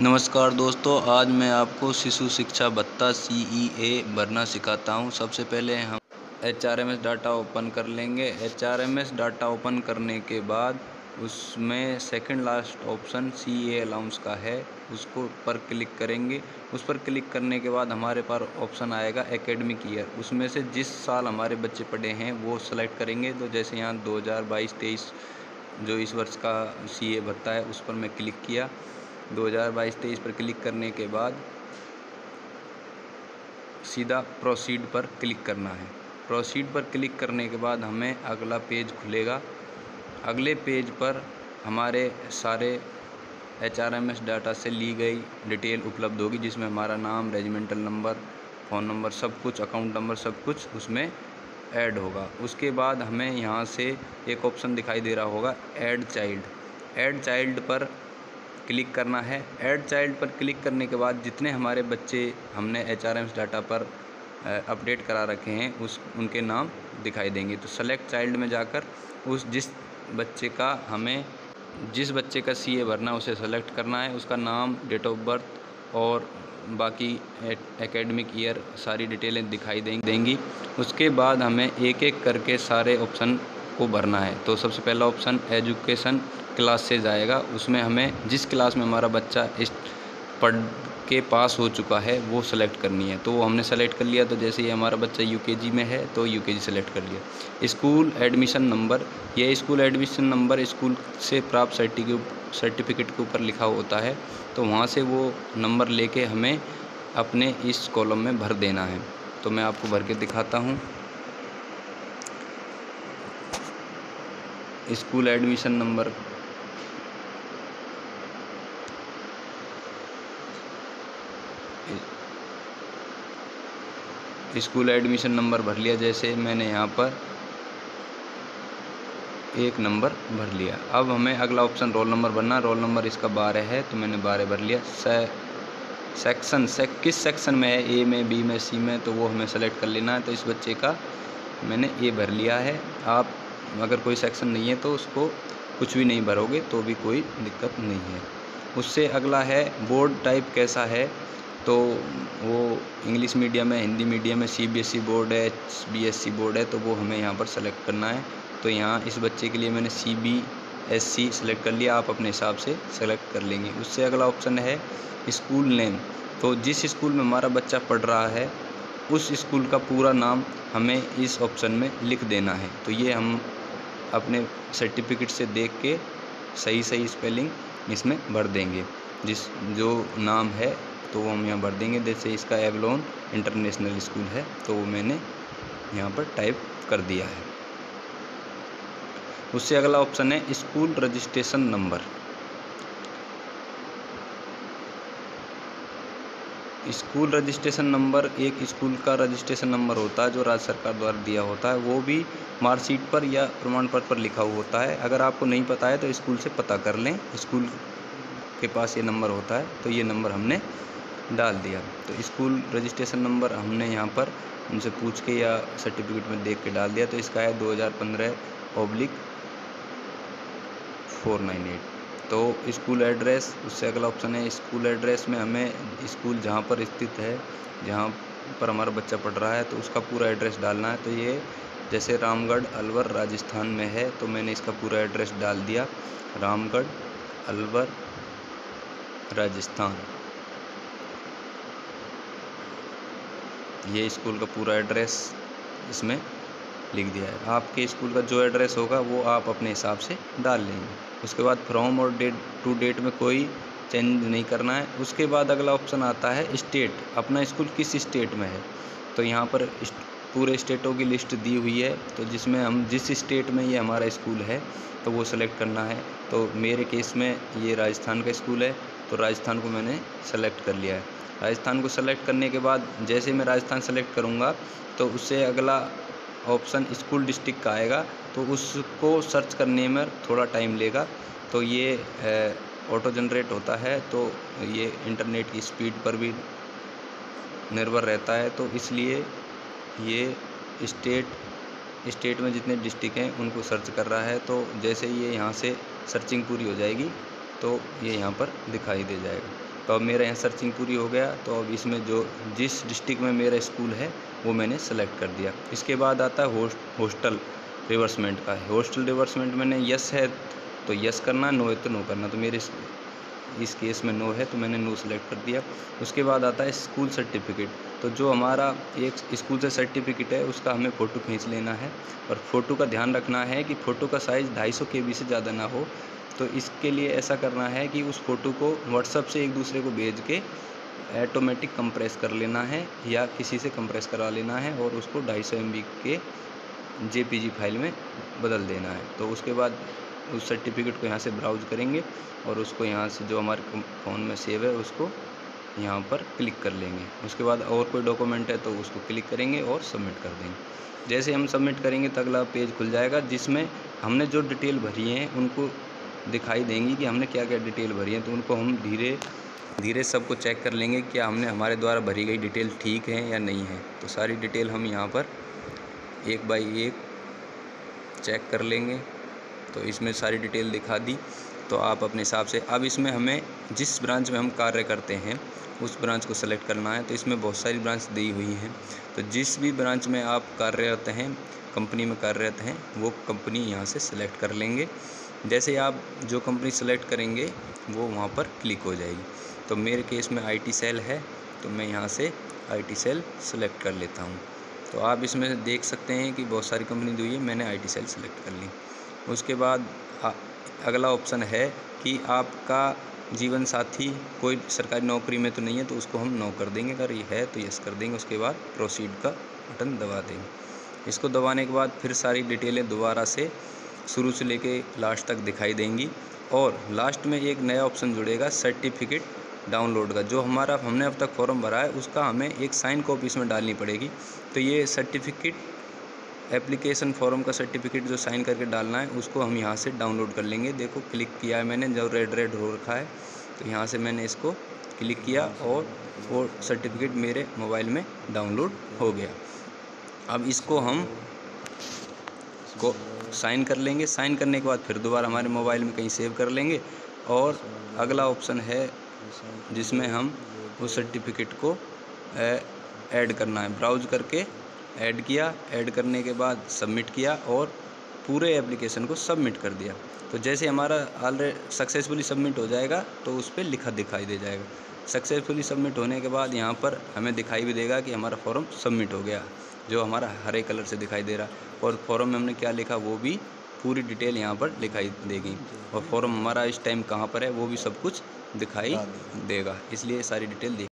नमस्कार दोस्तों, आज मैं आपको शिशु शिक्षा भत्ता CEA भरना सिखाता हूँ। सबसे पहले हम HRMS डाटा ओपन कर लेंगे। HRMS डाटा ओपन करने के बाद उसमें second last option CEA allowance का है, उसको पर क्लिक करेंगे। उस पर क्लिक करने के बाद हमारे पास ऑप्शन आएगा एकेडमिक ईयर। उसमें से जिस साल हमारे बच्चे पढ़े हैं वो सेलेक्ट करेंगे। तो जैसे यहाँ 2022-23 जो इस वर्ष का CA भत्ता है उस पर मैं क्लिक किया। 2022-23 पर क्लिक करने के बाद सीधा प्रोसीड पर क्लिक करना है। प्रोसीड पर क्लिक करने के बाद हमें अगला पेज खुलेगा। अगले पेज पर हमारे सारे HRMS डाटा से ली गई डिटेल उपलब्ध होगी, जिसमें हमारा नाम, रेजिमेंटल नंबर, फ़ोन नंबर, सब कुछ, अकाउंट नंबर, सब कुछ उसमें ऐड होगा। उसके बाद हमें यहाँ से एक ऑप्शन दिखाई दे रहा होगा ऐड चाइल्ड। ऐड चाइल्ड पर क्लिक करना है। ऐड चाइल्ड पर क्लिक करने के बाद जितने हमारे बच्चे हमने HRMS डाटा पर अपडेट करा रखे हैं उनके नाम दिखाई देंगे। तो सेलेक्ट चाइल्ड में जाकर जिस बच्चे का CA भरना उसे सेलेक्ट करना है, उसका नाम, डेट ऑफ बर्थ और बाकी एकेडमिक ईयर सारी डिटेलें दिखाई देंगी। उसके बाद हमें एक एक करके सारे ऑप्शन को भरना है। तो सबसे पहला ऑप्शन एजुकेशन क्लास से जाएगा। उसमें हमें जिस क्लास में हमारा बच्चा पढ़ के पास हो चुका है वो सेलेक्ट करनी है। तो वो हमने सेलेक्ट कर लिया। तो जैसे ये हमारा बच्चा UKG में है तो UKG सेलेक्ट कर लिया। स्कूल एडमिशन नंबर, ये स्कूल एडमिशन नंबर स्कूल से प्राप्त सर्टिफिकेट के ऊपर लिखा होता है। तो वहाँ से वो नंबर लेके हमें अपने इस कॉलम में भर देना है। तो मैं आपको भर के दिखाता हूँ। School admission number, school admission number भर लिया। जैसे मैंने यहाँ पर एक नंबर भर लिया। अब हमें अगला ऑप्शन रोल नंबर भरना। रोल नंबर इसका 12 है तो मैंने 12 भर लिया। सेक्शन किस सेक्शन में है, A में, B में, C में, तो वो हमें सेलेक्ट कर लेना है। तो इस बच्चे का मैंने A भर लिया है। आप अगर कोई सेक्शन नहीं है तो उसको कुछ भी नहीं भरोगे तो भी कोई दिक्कत नहीं है। उससे अगला है बोर्ड टाइप कैसा है, तो वो इंग्लिश मीडियम है, हिंदी मीडियम है, CBSE बोर्ड है, BSC बोर्ड है, तो वो हमें यहाँ पर सेलेक्ट करना है। तो यहाँ इस बच्चे के लिए मैंने CBSE सेलेक्ट कर लिया। आप अपने हिसाब से सेलेक्ट कर लेंगे। उससे अगला ऑप्शन है स्कूल नेम। तो जिस स्कूल में हमारा बच्चा पढ़ रहा है उस स्कूल का पूरा नाम हमें इस ऑप्शन में लिख देना है। तो ये हम अपने सर्टिफिकेट से देख के सही स्पेलिंग इसमें भर देंगे। जो नाम है तो वो हम यहाँ भर देंगे। जैसे इसका एवलॉन इंटरनेशनल स्कूल है तो वो मैंने यहाँ पर टाइप कर दिया है। उससे अगला ऑप्शन है school registration number. School registration number एक स्कूल का रजिस्ट्रेशन नंबर होता है जो राज्य सरकार द्वारा दिया होता है। वो भी मार्कशीट पर या प्रमाण पत्र पर लिखा हुआ होता है। अगर आपको नहीं पता है तो स्कूल से पता कर लें, स्कूल के पास ये नंबर होता है। तो ये नंबर हमने डाल दिया। तो स्कूल रजिस्ट्रेशन नंबर हमने यहाँ पर उनसे पूछ के या सर्टिफिकेट में देख के डाल दिया। तो इसका है 2015/498। तो स्कूल एड्रेस, उससे अगला ऑप्शन है स्कूल एड्रेस में हमें स्कूल जहाँ पर स्थित है, जहाँ पर हमारा बच्चा पढ़ रहा है, तो उसका पूरा एड्रेस डालना है। तो ये जैसे रामगढ़ अलवर राजस्थान में है तो मैंने इसका पूरा एड्रेस डाल दिया, रामगढ़ अलवर राजस्थान। ये स्कूल का पूरा एड्रेस इसमें लिख दिया है। आपके स्कूल का जो एड्रेस होगा वो आप अपने हिसाब से डाल लेंगे। उसके बाद फ्रॉम और डेट टू डेट में कोई चेंज नहीं करना है। उसके बाद अगला ऑप्शन आता है स्टेट, अपना स्कूल किस स्टेट में है। तो यहाँ पर पूरे स्टेटों की लिस्ट दी हुई है। तो जिसमें हम जिस स्टेट में ये हमारा स्कूल है तो वो सेलेक्ट करना है। तो मेरे केस में ये राजस्थान का स्कूल है तो राजस्थान को मैंने सेलेक्ट कर लिया है। राजस्थान को सेलेक्ट करने के बाद जैसे मैं राजस्थान सेलेक्ट करूँगा तो उससे अगला ऑप्शन स्कूल डिस्ट्रिक्ट का आएगा। तो उसको सर्च करने में थोड़ा टाइम लेगा। तो ये ऑटो जनरेट होता है तो ये इंटरनेट की स्पीड पर भी निर्भर रहता है। तो इसलिए ये स्टेट में जितने डिस्ट्रिक्ट हैं उनको सर्च कर रहा है। तो जैसे ये यहाँ से सर्चिंग पूरी हो जाएगी तो ये यहाँ पर दिखाई दे जाएगा। तो अब मेरा यहाँ सर्चिंग पूरी हो गया। तो अब इसमें जो जिस डिस्ट्रिक्ट में मेरा स्कूल है वो मैंने सेलेक्ट कर दिया। इसके बाद आता है हॉस्टल रिवर्समेंट का। हॉस्टल रिवर्समेंट मैंने यस है तो यस करना, नो है तो नो करना। तो मेरे इस केस में नो है तो मैंने नो सेलेक्ट कर दिया। उसके बाद आता है स्कूल सर्टिफिकेट। तो जो हमारा एक स्कूल से सर्टिफिकेट है उसका हमें फ़ोटो खींच लेना है, और फ़ोटो का ध्यान रखना है कि फ़ोटो का साइज़ 250 KB से ज़्यादा ना हो। तो इसके लिए ऐसा करना है कि उस फ़ोटो को व्हाट्सएप से एक दूसरे को भेज के ऑटोमेटिक कंप्रेस कर लेना है या किसी से कंप्रेस करवा लेना है, और उसको 250 MB के JPG फाइल में बदल देना है। तो उसके बाद उस सर्टिफिकेट को यहाँ से ब्राउज़ करेंगे और उसको यहाँ से जो हमारे फ़ोन में सेव है उसको यहाँ पर क्लिक कर लेंगे। उसके बाद और कोई डॉक्यूमेंट है तो उसको क्लिक करेंगे और सबमिट कर देंगे। जैसे हम सबमिट करेंगे तो अगला पेज खुल जाएगा जिसमें हमने जो डिटेल भरी है उनको दिखाई देंगी कि हमने क्या क्या डिटेल भरी है। तो उनको हम धीरे धीरे सबको चेक कर लेंगे क्या हमने हमारे द्वारा भरी गई डिटेल ठीक है या नहीं है। तो सारी डिटेल हम यहाँ पर एक बाई एक चेक कर लेंगे। तो इसमें सारी डिटेल दिखा दी। तो आप अपने हिसाब से अब इसमें हमें जिस ब्रांच में हम कार्य करते हैं उस ब्रांच को सेलेक्ट करना है। तो इसमें बहुत सारी ब्रांच दी हुई हैं। तो जिस भी ब्रांच में आप कार्यरत हैं, कंपनी में कार्यरत हैं, वो कंपनी यहाँ से सेलेक्ट कर लेंगे। जैसे आप जो कंपनी सेलेक्ट करेंगे वो वहाँ पर क्लिक हो जाएगी। तो मेरे केस में IT सेल है तो मैं यहाँ से IT सेल सेलेक्ट कर लेता हूँ। तो आप इसमें देख सकते हैं कि बहुत सारी कंपनी दी हुई है, मैंने IT सेल सेलेक्ट कर ली। उसके बाद अगला ऑप्शन है कि आपका जीवन साथी कोई सरकारी नौकरी में तो नहीं है, तो उसको हम नो कर देंगे। अगर ये है तो यस कर देंगे। उसके बाद प्रोसीड का बटन दबा देंगे। इसको दबाने के बाद फिर सारी डिटेलें दोबारा से शुरू से लेके लास्ट तक दिखाई देंगी, और लास्ट में एक नया ऑप्शन जुड़ेगा सर्टिफिकेट डाउनलोड का। जो हमने अब तक फॉर्म भरा है उसका हमें एक साइन कॉपी इसमें डालनी पड़ेगी। तो ये सर्टिफिकेट एप्लीकेशन फॉर्म का सर्टिफिकेट जो साइन करके डालना है उसको हम यहाँ से डाउनलोड कर लेंगे। देखो क्लिक किया है मैंने, जो रेड हो रखा है, तो यहाँ से मैंने इसको क्लिक किया और वो सर्टिफिकेट मेरे मोबाइल में डाउनलोड हो गया। अब इसको हम साइन कर लेंगे। साइन करने के बाद फिर दोबारा हमारे मोबाइल में कहीं सेव कर लेंगे, और अगला ऑप्शन है जिसमें हम उस सर्टिफिकेट को ऐड करना है। ब्राउज़ करके ऐड किया, ऐड करने के बाद सबमिट किया और पूरे एप्लीकेशन को सबमिट कर दिया। तो जैसे हमारा ऑलरेडी सक्सेसफुली सबमिट हो जाएगा तो उस पर लिखा दिखाई दे जाएगा। सक्सेसफुली सबमिट होने के बाद यहाँ पर हमें दिखाई भी देगा कि हमारा फॉर्म सबमिट हो गया, जो हमारा हरे कलर से दिखाई दे रहा है। और फॉर्म में हमने क्या लिखा वो भी पूरी डिटेल यहाँ पर दिखाई देगी, और फॉर्म हमारा इस टाइम कहाँ पर है वो भी सब कुछ दिखाई देगा। इसलिए सारी डिटेल